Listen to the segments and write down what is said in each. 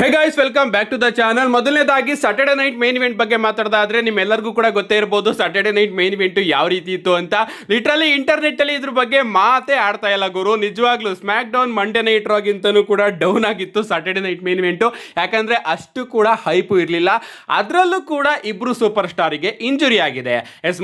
Hey guys, welcome back to the channel. ಮೊದಲನೇದಾಗಿ Saturday night main event ಬಗ್ಗೆ ಮಾತಾಡೋದಾದ್ರೆ ನಿಮ್ಮೆಲ್ಲರಿಗೂ ಕೂಡ ಗೊತ್ತೇ ಇರಬಹುದು ಸಾಟರ್ಡೆ ನೈಟ್ ಮೇನ್ ಇವೆಂಟ್ ಯಾವ ರೀತಿ ಇತ್ತು ಅಂತ. ಲಿಟ್ರಲಿ ಇಂಟರ್ನೆಟ್ ಅಲ್ಲಿ ಇದ್ರ ಬಗ್ಗೆ ಮಾತೇ ಆಡ್ತಾ ಇಲ್ಲ ಗುರು. ನಿಜವಾಗ್ಲೂ ಸ್ಮ್ಯಾಕ್ ಡೌನ್ ಮಂಡೇ ನೈಟ್ ರಾಗಿಂತನೂ ಕೂಡ ಡೌನ್ ಆಗಿತ್ತು ಸಾಟರ್ಡೆ ನೈಟ್ ಮೇನ್ ಇವೆಂಟ್. ಯಾಕಂದ್ರೆ ಅಷ್ಟು ಕೂಡ ಹೈಪ್ ಇರಲಿಲ್ಲ. ಅದರಲ್ಲೂ ಕೂಡ ಇಬ್ರು ಸೂಪರ್ ಸ್ಟಾರಿಗೆ ಇಂಜುರಿ ಆಗಿದೆ.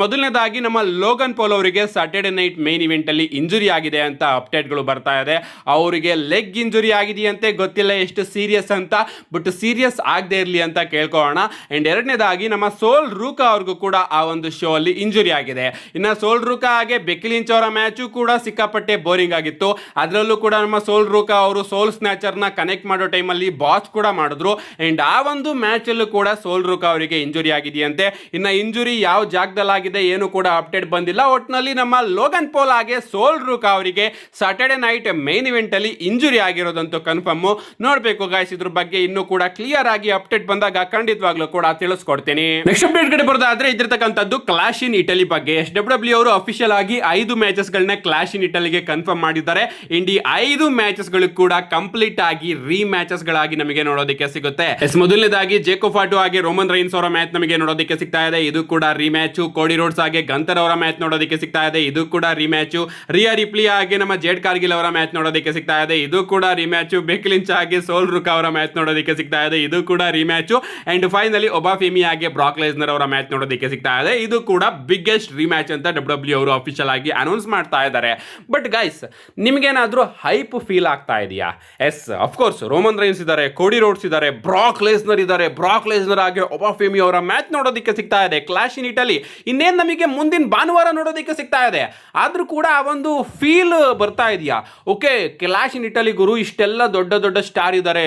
ಮೊದಲನೇದಾಗಿ ನಮ್ಮ ಲೋಗನ್ ಪೌಲ್ ಅವರಿಗೆ ಸಾಟರ್ಡೆ ನೈಟ್ ಮೇನ್ ಇವೆಂಟ್ ಅಲ್ಲಿ ಇಂಜುರಿ ಆಗಿದೆ ಅಂತ ಅಪ್ಡೇಟ್ಗಳು ಬರ್ತಾ ಇದೆ. ಅವರಿಗೆ ಲೆಗ್ ಇಂಜುರಿ ಆಗಿದೆಯಂತೆ, ಗೊತ್ತಿಲ್ಲ ಎಷ್ಟು ಸೀರಿಯಸ್ ಅಂತ, ಬಟ್ ಸೀರಿಯಸ್ ಆಗದೆ ಇರಲಿ ಅಂತ ಕೇಳ್ಕೊಳ್ಳೋಣ. ಅಂಡ್ ಎರಡನೇದಾಗಿ ನಮ್ಮ ಸೋಲ್ ರೂಕಾ ಅವ್ರಿಗೂ ಕೂಡ ಆ ಒಂದು ಶೋ ಅಲ್ಲಿ ಇಂಜುರಿ ಆಗಿದೆ. ಇನ್ನು ಸೋಲ್ ರೂಕಾ ಹಾಗೆ ಬೆಕ್ಕಿ ಲಿಂಚ್ ಅವರ ಮ್ಯಾಚು ಕೂಡ ಸಿಕ್ಕಾಪಟ್ಟೆ ಬೋರಿಂಗ್ ಆಗಿತ್ತು. ಅದರಲ್ಲೂ ಕೂಡ ನಮ್ಮ ಸೋಲ್ ರೂಕಾ ಅವರು ಸೋಲ್ ಸ್ನ್ಯಾಚರ್ನ ಕನೆಕ್ಟ್ ಮಾಡೋ ಟೈಮಲ್ಲಿ ಬಾಚ್ ಕೂಡ ಮಾಡಿದ್ರು. ಅಂಡ್ ಆ ಒಂದು ಮ್ಯಾಚ್ ಅಲ್ಲೂ ಕೂಡ ಸೋಲ್ ರೂಕಾ ಅವರಿಗೆ ಇಂಜುರಿ ಆಗಿದೆಯಂತೆ. ಇನ್ನು ಇಂಜುರಿ ಯಾವ ಜಾಗದಲ್ಲಾಗಿದೆ ಏನು ಕೂಡ ಅಪ್ಡೇಟ್ ಬಂದಿಲ್ಲ. ಒಟ್ಟಿನಲ್ಲಿ ನಮ್ಮ ಲೋಗನ್ ಪೌಲ್ ಹಾಗೆ ಸೋಲ್ ರೂಕಾ ಅವರಿಗೆ ಸಾಟರ್ಡೆ ನೈಟ್ ಮೇನ್ ಇವೆಂಟ್ ಅಲ್ಲಿ ಇಂಜುರಿ ಆಗಿರೋದಂತೂ ಕನ್ಫರ್ಮ್. ನೋಡಬೇಕು ಗಾಯ್ಸ್, ಇದ್ರ ಬಗ್ಗೆ ಇನ್ನೂ ಕೂಡ ಕ್ಲಿಯರ್ ಆಗಿ ಅಪ್ಡೇಟ್ ಬಂದಾಗ ಖಂಡಿತವಾಗ್ಲೂ ಕೂಡ ತಿಳಿಸ್ಕೊಡ್ತೀನಿ. ನೆಕ್ಸ್ಟ್ ಅಪ್ಡೇಟ್ ಕಡೆ ಬರೋದಾದ್ರೆ ಇದ್ರತಕ್ಕಂಥದ್ದು ಕ್ಲಾಶ್ ಇನ್ ಇಟಲಿ ಬಗ್ಗೆ. ಡಬ್ಲ್ಯೂ ಅವರು ಅಫಿಷಿಯಲ್ ಆಗಿ 5 ಮ್ಯಾಚಸ್ ಗಳನ್ನ ಕ್ಲಾಶ್ ಇನ್ ಇಟಲಿಗೆ ಕನ್ಫರ್ಮ್ ಮಾಡಿದ್ದಾರೆ. ಇಂಡಿ 5 ಮ್ಯಾಚಸ್ ಗಳು ಕೂಡ ಕಂಪ್ಲೀಟ್ ಆಗಿ ರೀ ಮ್ಯಾಚಸ್ ಗಳಾಗಿ ನಮಗೆ ನೋಡೋದಕ್ಕೆ ಸಿಗುತ್ತೆ. ಮೊದಲನೇದಾಗಿ ಜೇಕೋ ಫಾಟು ಹಾಗೆ ರೋಮನ್ ರೈನ್ಸ್ ಅವರ ಮ್ಯಾಚ್ ನಮಗೆ ನೋಡೋದಕ್ಕೆ ಸಿಗ್ತಾ ಇದೆ, ಇದು ಕೂಡ ರೀ ಮ್ಯಾಚ್. ಕೋಡಿ ರೋಡ್ಸ್ ಹಾಗೆ ಗಂತರ್ ಅವರ ಮ್ಯಾಚ್ ನೋಡೋದಕ್ಕೆ ಸಿಗ್ತಾ ಇದೆ, ಇದು ಕೂಡ ರೀ ಮ್ಯಾಚ್. ರಿಯಾ ರಿಪ್ಲಿ ಹಾಗೆ ನಮ್ಮ ಜೇಡ್ ಕಾರ್ಗಿಲ್ ಅವರ ಮ್ಯಾಚ್ ನೋಡೋದಕ್ಕೆ ಸಿಗ್ತಾ ಇದೆ, ಇದು ಕೂಡ ರೀ ಮ್ಯಾಚ್. ಬೆಕ್ಕಿ ಲಿಂಚ್ ಹಾಗೆ ಸೋಲ್ ರೂಕಾ ಅವರ ಮ್ಯಾಚ್ ನೋಡೋದಕ್ಕೆ ಸಿಗ್ತಾ ಇದೆ, ಇದು ಕೂಡ ರಿಮ್ಯಾಚ್. ಅಂಡ್ ಫೈನಲಿ ಒಬಾಫೆಮಿ ಹಾಗೆ ಬ್ರಾಕ್ ಲೆಸ್ನರ್ ಅವರ ಮ್ಯಾಚ್ ನೋಡೋದಕ್ಕೆ ಸಿಗ್ತಾ ಇದೆ, ಇದು ಕೂಡ ಬಿಗ್ಗೆಸ್ಟ್ ರಿಮ್ಯಾಚ್ ಅಂತ ಡಬ್ಲ್ಯೂ ಅವರು ಅಫಿಷಿಯಲ್ ಆಗಿ ಅನೌನ್ಸ್ ಮಾಡ್ತಾ ಇದ್ದಾರೆ. ಬಟ್ ಗೈಸ್, ನಿಮ್ಗೇನಾದ್ರೂ ಹೈಪ್ ಫೀಲ್ ಆಗ್ತಾ ಇದೆಯಾ? ಎಸ್, ಅಫ್ಕೋರ್ಸ್ ರೋಮನ್ ರೈನ್ಸ್ ಇದ್ದಾರೆ, ಕೋಡಿ ರೋಡ್ಸ್ ಇದ್ದಾರೆ, ಬ್ರಾಕ್ ಲೆಸ್ನರ್ ಇದ್ದಾರೆ. ಬ್ರಾಕ್ ಲೆಸ್ನರ್ ಹಾಗೆ ಒಬಾಫೆಮಿ ಅವರ ಮ್ಯಾಚ್ ನೋಡೋದಕ್ಕೆ ಸಿಗ್ತಾ ಇದೆ ಕ್ಲಾಶ್ ಇನ್ ಇಟಲಿ. ಇನ್ನೇನು ನಮಗೆ ಮುಂದಿನ ಭಾನುವಾರ ನೋಡೋದಕ್ಕೆ ಸಿಗ್ತಾ ಇದೆ. ಆದ್ರೂ ಕೂಡ ಆ ಒಂದು ಫೀಲ್ ಬರ್ತಾ ಇದೆಯಾ? ಓಕೆ, ಕ್ಲಾಶ್ ಇನ್ ಇಟಲಿ ಗುರು, ಇಷ್ಟೆಲ್ಲ ದೊಡ್ಡ ದೊಡ್ಡ ಸ್ಟಾರ್ ಇದ್ದಾರೆ,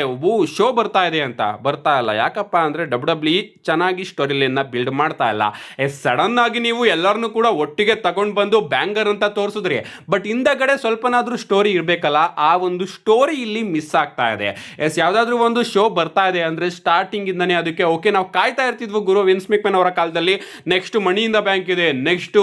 ಶೋ ಬರ್ತಾ ಇದೆ ಅಂತ. ಬರ್ತಾ ಇಲ್ಲ. ಯಾಕಪ್ಪ ಅಂದ್ರೆ ಡಬ್ಲ್ಯೂ ಚೆನ್ನಾಗಿ ಸ್ಟೋರಿ ಲೈನ್ ಬಿಲ್ಡ್ ಮಾಡ್ತಾ ಇಲ್ಲ. ಸಡನ್ ಆಗಿ ನೀವು ಎಲ್ಲರನ್ನೂ ಕೂಡ ಒಟ್ಟಿಗೆ ತಗೊಂಡು ಬಂದು ಬ್ಯಾಂಗರ್ ಅಂತ ತೋರಿಸಿದ್ರಿ, ಬಟ್ ಹಿಂದಗಡೆ ಸ್ವಲ್ಪನಾದ್ರೂ ಸ್ಟೋರಿ ಇರಬೇಕಲ್ಲ. ಆ ಒಂದು ಸ್ಟೋರಿ ಇಲ್ಲಿ ಮಿಸ್ ಆಗ್ತಾ ಇದೆ. ಯಾವ್ದಾದ್ರು ಒಂದು ಶೋ ಬರ್ತಾ ಇದೆ ಅಂದ್ರೆ ಸ್ಟಾರ್ಟಿಂಗ್ ಇಂದಾನೆ ಅದಕ್ಕೆ ಓಕೆ ನಾವು ಕಾಯ್ತಾ ಇರ್ತಿದ್ವು ಗುರು. ವಿನ್ಸ್ ಮೆಕ್ಮನ್ ಅವರ ಕಾಲದಲ್ಲಿ next money in the bank ಇದೆ, ನೆಕ್ಸ್ಟ್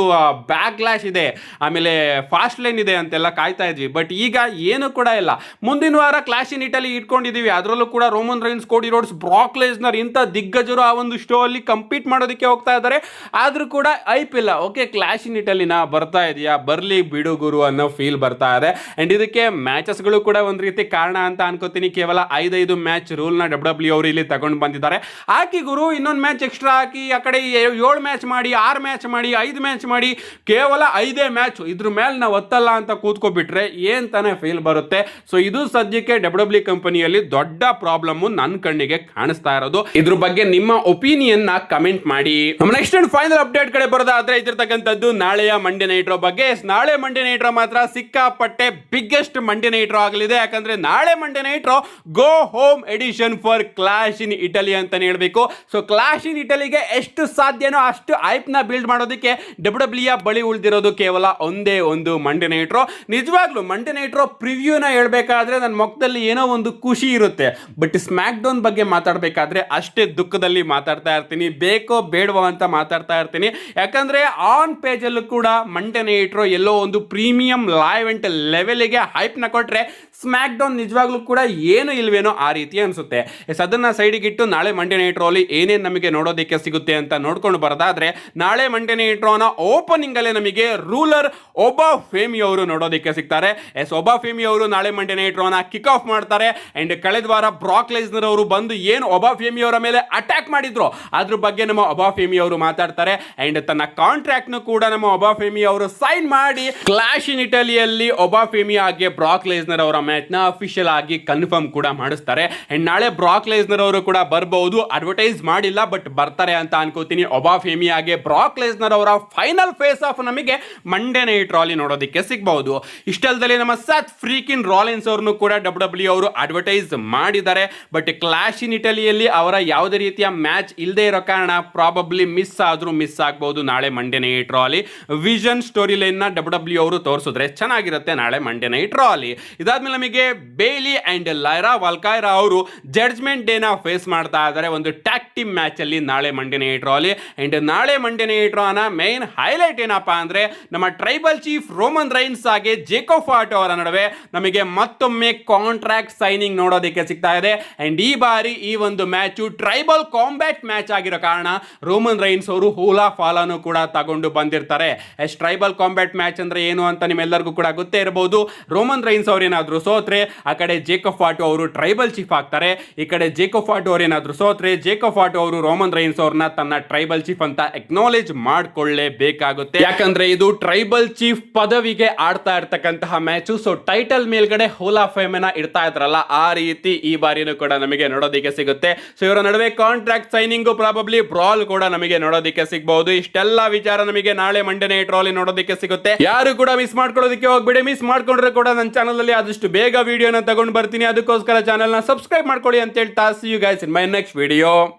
ಬ್ಯಾಕ್ ಲ್ಯಾಶ್ ಇದೆ, ಆಮೇಲೆ ಫಾಸ್ಟ್ ಲೈನ್ ಇದೆ ಅಂತೆಲ್ಲ ಕಾಯ್ತಾ ಇದ್ವಿ. ಬಟ್ ಈಗ ಏನು ಕೂಡ ಇಲ್ಲ. ಮುಂದಿನ ವಾರ ಕ್ಲಾಶ್ ಇನ್ ಇಟಲಿ ಇಟ್ಕೊಂಡಿದೀವಿ, ಅದರಲ್ಲೂ ಕೂಡ Roman Reigns, Cody Rhodes, Brock Lesnar ಇಂಥ ದಿಗ್ಗಜರು ಆ ಒಂದು ಶೋ ಅಲ್ಲಿ ಕಂಪೀಟ್ ಮಾಡೋದಕ್ಕೆ ಹೋಗ್ತಾ ಇದ್ದಾರೆ. ಆದ್ರೂ ಕೂಡ ಐಪ್ ಇಲ್ಲ. ಓಕೆ, ಕ್ಲಾಶ್ ಇನ್ ಇಟಲಿನ ಬರ್ತಾ ಇದೆಯಾ, ಬರ್ಲಿ ಬಿಡು ಗುರು ಅನ್ನೋ ಫೀಲ್ ಬರ್ತಾ ಇದೆ. ಅಂಡ್ ಇದಕ್ಕೆ ಮ್ಯಾಚಸ್ಗಳು ಕೂಡ ಒಂದು ರೀತಿ ಕಾರಣ ಅಂತ ಅನ್ಕೋತೀನಿ. ಕೇವಲ 5 ಮ್ಯಾಚ್ ರೂಲ್ ನ ಡಬ್ಲ್ಯೂ ಅವರು ಇಲ್ಲಿ ತಗೊಂಡು ಬಂದಿದ್ದಾರೆ. ಹಾಕಿ ಗುರು, ಇನ್ನೊಂದು ಮ್ಯಾಚ್ ಎಕ್ಸ್ಟ್ರಾ ಹಾಕಿ, ಆ ಕಡೆ 7 ಮ್ಯಾಚ್ ಮಾಡಿ, 6 ಮ್ಯಾಚ್ ಮಾಡಿ, 5 ಮ್ಯಾಚ್ ಮಾಡಿ, ಕೇವಲ 5 ಮ್ಯಾಚ್ ಇದ್ರ ಮೇಲೆ ನಾವು ಒತ್ತಲ್ಲ ಅಂತ ಕೂತ್ಕೊಬಿಟ್ರೆ ಏನ್ ತಾನೇ ಫೀಲ್ ಬರುತ್ತೆ. ಸೊ ಇದು ಸದ್ಯಕ್ಕೆ ಡಬ್ಲ್ಯೂ ಕಂಪನಿಯಲ್ಲಿ ದೊಡ್ಡ ಪ್ರಾಬ್ಲಮ್ ನನ್ನ ಕಣ್ಣಿಗೆ ಕಾಣಿಸ್ತಾ ಇರೋದು. ಇದ್ರ ಬಗ್ಗೆ ನಿಮ್ಮ ಒಪಿನಿಯನ್ ನ ಕಮೆಂಟ್ ಮಾಡಿ. ನಮ್ಮ ನೆಕ್ಸ್ಟ್ ಅಂಡ್ ಫೈನಲ್ ಅಪ್ಡೇಟ್ ಕಡೆ ಬರೋದಾದ್ರೆ ಇದಿರ್ತಕ್ಕಂಥದ್ದು ನಾಳೆಯ ಮಂಡೇ ನೈಟ್ ರೋ ಬಗ್ಗೆ. ನಾಳೆ ಮಂಡೇ ನೈಟ್ ರೋ ಮಾತ್ರ ಸಿಕ್ಕಾಪಟ್ಟೆ ಬಿಗ್ಗೆಸ್ಟ್ ಮಂಡೇ ನೈಟ್ ರೋ ಆಗಲಿದೆ. ಯಾಕಂದ್ರೆ ನಾಳೆ Monday night Raw go home edition for Clash in Italy ಅಂತಾನೆ ಹೇಳ್ಬೇಕು. ಸೊ ಕ್ಲಾಶ್ ಇನ್ ಇಟಲಿಗೆ ಎಷ್ಟು ಸಾಧ್ಯನೋ ಅಷ್ಟು ಐಪ್ ನ ಬಿಲ್ಡ್ ಮಾಡೋದಕ್ಕೆ ಡಬ್ಲ್ಯೂ ಬಳಿ ಉಳಿದಿರೋದು ಕೇವಲ ಒಂದೇ ಒಂದು ಮಂಡೇ ನೈಟ್ ರೋ. ನಿಜವಾಗ್ಲೂ ಮಂಡೇ ನೈಟ್ ರೋ ಪ್ರಿವ್ಯೂನ ಹೇಳ್ಬೇಕಾದ್ರೆ ನನ್ನ ಮುಖದಲ್ಲಿ ಏನೋ ಒಂದು ಖುಷಿ ಇರುತ್ತೆ. ಬಟ್ ಸ್ಮ್ಯಾಕ್ ಡೌನ್ ಬಗ್ಗೆ ಮಾತಾಡಬೇಕಾದ್ರೆ ಅಷ್ಟೇ ದುಃಖದಲ್ಲಿ ಮಾತಾಡ್ತಾ ಇರ್ತೀನಿ, ಬೇಕೋ ಬೇಡವೋ ಅಂತ ಮಾತಾಡ್ತಾ ಇರ್ತೀನಿ. ಯಾಕಂದ್ರೆ ಆನ್ ಪೇಜ್ ಅಲ್ಲೂ ಕೂಡ ಮಂಡೇ ನೈಟ್ ರೋ ಎಲ್ಲೋ ಒಂದು ಪ್ರೀಮಿಯಂ ಲೈವ್ ಅಂಡ್ ಲೆವೆಲ್ಗೆ ಹೈಪ್ ನ ಕೊಟ್ರೆ ಸ್ಮ್ಯಾಕ್ ಡೌನ್ ನಿಜವಾಗ್ಲೂ ಕೂಡ ಏನು ಇಲ್ವೇನೋ ಆ ರೀತಿ ಅನ್ಸುತ್ತೆ. ಅದನ್ನ ಸೈಡಿಗೆ ಇಟ್ಟು ನಾಳೆ ಮಂಡೇ ನೈಟ್ ರೋ ಅಲ್ಲಿ ಏನೇನು ನಮಗೆ ನೋಡೋದಕ್ಕೆ ಸಿಗುತ್ತೆ ಅಂತ ನೋಡ್ಕೊಂಡು ಬರೋದಾದ್ರೆ, ನಾಳೆ ಮಂಡೇ ನೈಟ್ ರೋನ ಓಪನಿಂಗ್ ಅಲ್ಲೇ ನಮಗೆ ರೂಲರ್ ಒಬಾಫೆಮಿ ಅವರು ನೋಡೋದಕ್ಕೆ ಸಿಗ್ತಾರೆ. ಒಬಾಫೆಮಿ ಅವರು ನಾಳೆ ಮಂಡೇ ನೈಟ್ ರೋನ ಕಿಕ್ ಆಫ್ ಮಾಡ್ತಾರೆ. ಅಂಡ್ ಕಳೆದ ವಾರ ಬ್ರಾಕ್ ಲೆಸ್ನರ್ ಅವರು ಬಂದು ಏನು ಒಬಾಫೆಮಿ ಅವರ ಮೇಲೆ ಅಟ್ಯಾಕ್ ಮಾಡಿದ್ರು ಅದ್ರ ಬಗ್ಗೆ ನಮ್ಮ ಒಬಾಫೆಮಿ ಅವರು ಮಾತಾಡ್ತಾರೆ. ಅಂಡ್ ತನ್ನ ಕಾಂಟ್ರಾಕ್ಟ್ ನು ಕೂಡ ನಮ್ಮ ಒಬಾಫೆಮಿ ಅವರು ಸೈನ್ ಮಾಡಿ ಕ್ಲಾಶ್ ಇನ್ ಇಟಲಿಯಲ್ಲಿ ಒಬಾಫೆಮಿ ಹಾಗೆ ಬ್ರಾಕ್ ಲೆಸ್ನರ್ ಅವರ ಮ್ಯಾಚ್ ನ ಅಫಿಷಿಯಲ್ ಆಗಿ ಕನ್ಫರ್ಮ್ ಕೂಡ ಮಾಡಿಸ್ತಾರೆ. ಅಂಡ್ ನಾಳೆ ಬ್ರಾಕ್ ಲೆಸ್ನರ್ ಅವರು ಕೂಡ ಬರಬಹುದು. ಅಡ್ವರ್ಟೈಸ್ ಮಾಡಿಲ್ಲ, ಬಟ್ ಬರ್ತಾರೆ ಅಂತ ಅನ್ಕೋತೀನಿ. ಒಬಾಫೆಮಿ ಹಾಗೆ ಬ್ರಾಕ್ ಲೆಸ್ನರ್ ಅವರ ಫೈನಲ್ ಫೇಸ್ ಆಫ್ ನಮಗೆ ಮಂಡೇ ನೈಟ್ ರೋ ಅಲ್ಲಿ ನೋಡೋದಕ್ಕೆ ಸಿಗಬಹುದು. ಇಷ್ಟಲ್ಲದೆ ನಮ್ಮ ಸತ್ ಫ್ರೀಕಿನ್ ರಾಲಿನ್ಸ್ ಅವ್ರನ್ನು ಕೂಡ ಡಬ್ಲ್ಯೂ ಅವರು ಅಡ್ವರ್ಟೈಸ್ ಮಾಡಿದ್ದಾರೆ. ಬಟ್ ಕ್ಲಾಶ್ ಇನ್ ಇಟಲಿಯಲ್ಲಿ ಅವರ ಯಾವುದೇ ರೀತಿಯ ಮ್ಯಾಚ್ ಇಲ್ಲದೆ ಇರೋ ಕಾರಣ ಪ್ರಾಬಬ್ಲಿ ಮಿಸ್ ಆಗಬಹುದು ನಾಳೆ ಮಂಡೇ ನೈಟ್ ರೋ ಅಲ್ಲಿ. ವಿಷನ್ ಸ್ಟೋರಿ ಲೈನ್ ನ ಡಬ್ಲ್ಯೂ ಅವರು ತೋರಿಸಿದ್ರೆ ಚೆನ್ನಾಗಿರುತ್ತೆ ನಾಳೆ ಮಂಡೇ ನೈಟ್ ರೋ ಅಲ್ಲಿ. ಇದಾದ್ಮೇಲೆ ನಮಗೆ ಬೇಲಿ ಅಂಡ್ ಲೈರಾ ವಾಲ್ಕೈರಾ ಅವರು ಜಡ್ಜ್ಮೆಂಟ್ ಡೇ ನ ಫೇಸ್ ಮಾಡ್ತಾ ಇದ್ದಾರೆ. ಒಂದು ಟ್ಯಾಗ್ ಟೀಮ್ ಮ್ಯಾಚ್ ಅಲ್ಲಿ ನಾಳೆ ಮಂಡೇ ನೈಟ್ ರಾ ಅಲ್ಲಿ. ಅಂಡ್ ನಾಳೆ ಮಂಡೇ ನೈಟ್ ರಾ ನ ಮೇನ್ ಹೈಲೈಟ್ ಏನಪ್ಪಾ ಅಂದ್ರೆ ನಮ್ಮ ಟ್ರೈಬಲ್ ಚೀಫ್ ರೋಮನ್ ರೈನ್ಸ್ ಹಾಗೆ ಜೇಕೋಬ್ ಫಾಟ್ ಅವರ ನಡುವೆ ನಮಗೆ ಮತ್ತೊಮ್ಮೆ ಕಾಂಟ್ರಾಕ್ಟ್ ಸೈನಿಂಗ್ ನೋಡೋದಕ್ಕೆ ಸಿಗ್ತಾ ಇದೆ. ಅಂಡ್ ಈ ಬಾರಿ ಈ ಒಂದು ಮ್ಯಾಚ್ ಟ್ರೈಬಲ್ ಕಾಂಬ್ಯಾಟ್ ಮ್ಯಾಚ್ ಆಗಿರೋ ಕಾರಣ ರೋಮನ್ ರೈನ್ಸ್ ಅವರು ಹೂಲಾ ಫಾಲಾನು ಕೂಡ ತಗೊಂಡು ಬಂದಿರ್ತಾರೆ. ಎಸ್ ಟ್ರೈಬಲ್ ಕಾಂಬ್ಯಾಟ್ ಮ್ಯಾಚ್ ಅಂದ್ರೆ ಏನು ಅಂತ ನಿಮ್ಮೆಲ್ಲರಿಗೂ ಕೂಡ ಗೊತ್ತೇ ಇರಬಹುದು. ರೋಮನ್ ರೈನ್ಸ್ ಅವ್ರು ಏನಾದ್ರು ಸೋತ್ರೆ ಆ ಕಡೆ ಜೇಕೋಬ್ ಫಾಟ್ ಅವರು ಟ್ರೈಬಲ್ ಚೀಫ್ ಆಗ್ತಾರೆ, ಈ ಕಡೆ ಜೇಕೋಬ್ ಫಾಟ್ ಅವ್ರು ಏನಾದ್ರು ಸೋತ್ರೆ ಜೇಕೋಬ್ ಫಾಟ್ ಅವರು ರೋಮನ್ ರೈನ್ಸ್ ಅವ್ರನ್ನ ತನ್ನ ಟ್ರೈಬಲ್ ಚೀಫ್ ಅಂತ ಅಕ್ನಾಲೇಜ್ ಮಾಡ್ಕೊಳ್ಳೇಬೇಕಾಗುತ್ತೆ. ಯಾಕಂದ್ರೆ ಇದು ಟ್ರೈಬಲ್ ಚೀಫ್ ಪದವಿಗೆ ಆಡ್ತಾ ಇರ್ತಕ್ಕಂತಹ ಮ್ಯಾಚ್. ಸೊ ಟೈಟಲ್ ಮೇಲ್ಗಡೆ ಹಾಲ್ ಆಫ್ ಫೇಮ್ ಇಡ್ತಾ ಇದ್ರಲ್ಲ, ಆ ರೀತಿ ಈ ಬಾರಿನೂ ಕೂಡ ನಮಗೆ ನೋಡೋದಕ್ಕೆ ಸಿಗುತ್ತೆ. ಸೊ ಇವರ ನಡುವೆ ಕಾಂಟ್ರಾಕ್ಟ್ ಸೈನಿಂಗ್ ಪ್ರಾಬಬ್ಲಿ ಬ್ರಾಲ್ ಕೂಡ ನಮಗೆ ನೋಡೋದಕ್ಕೆ ಸಿಗಬಹುದು. ಇಷ್ಟೆಲ್ಲ ವಿಚಾರ ನಮಗೆ ನಾಳೆ ಮಂಡೇ ನೈಟ್ ರಾ ಅಲ್ಲಿ ನೋಡೋದಕ್ಕೆ ಸಿಗುತ್ತೆ. ಯಾರು ಕೂಡ ಮಿಸ್ ಮಾಡ್ಕೊಳ್ಳೋದಕ್ಕೆ ಹೋಗ್ಬೇಡಿ. ಮಿಸ್ ಮಾಡ್ಕೊಂಡ್ರೆ ಕೂಡ ನನ್ನ ಚಾನಲ್ ಅಲ್ಲಿ ಆದಷ್ಟು ಬೇಗ ವಿಡಿಯೋನ ತಗೊಂಡು ಬರ್ತೀನಿ. ಅದಕ್ಕೋಸ್ಕರ ಚಾನಲ್ ನ ಸಬ್ಸ್ಕ್ರೈಬ್ ಮಾಡ್ಕೊಳ್ಳಿ ಅಂತ ಹೇಳ್ತಾ see you guys in my next video.